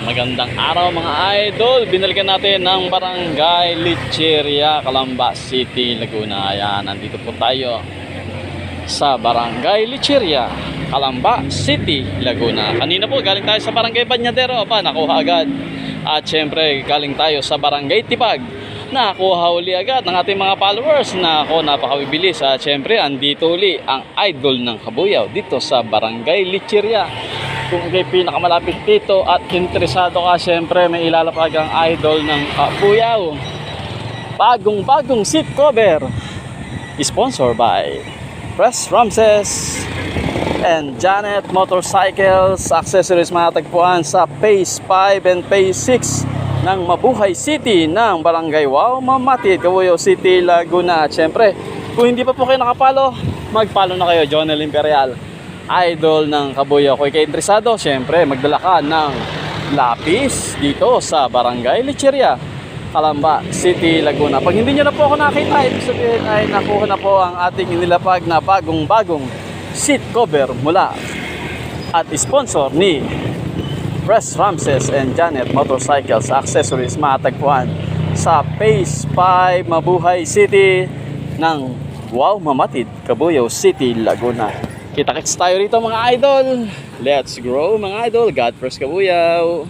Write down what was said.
Magandang araw mga idol. Binalikan natin ng Barangay Lecheria, Calamba City, Laguna. Ayan, nandito po tayo sa Barangay Lecheria, Calamba City, Laguna. Kanina po galing tayo sa Barangay Banyadero, nakuha agad. At syempre galing tayo sa Barangay Tipag, nakuha uli agad ng ating mga followers. Napakabibilis. At syempre andito uli ang idol ng Kabuyaw dito sa Barangay Lecheria. Kung kayo pinakamalapit dito at interesado ka, syempre may ilalapag ang idol ng Kabuyaw. Bagong seat cover, sponsor by Press Ramses and Janet Motorcycles Accessories, matatagpuan sa Phase 5 and Phase 6 ng Mabuhay City ng Barangay Wow Mamatid, Kabuyaw City, Laguna. At syempre, kung hindi pa po kayo nakapalo, mag-follow na kayo. Jonel Imperial, idol ng Kabuyaw. Kung kayo interesado, syempre magdala ka ng lapis dito sa Barangay Lecheria, Calamba City, Laguna. Pag hindi nyo na po ako nakita, ibig sabihin ay nakuha na po ang ating inilapag na bagong seat cover mula at sponsor ni Press Ramses and Janet Motorcycles Accessories, matatagpuan sa Phase 5 Mabuhay City ng Wow Mamatid, Kabuyaw City, Laguna. Kita-kits tayo rito mga idol. Let's grow mga idol. God first, Kabuyaw.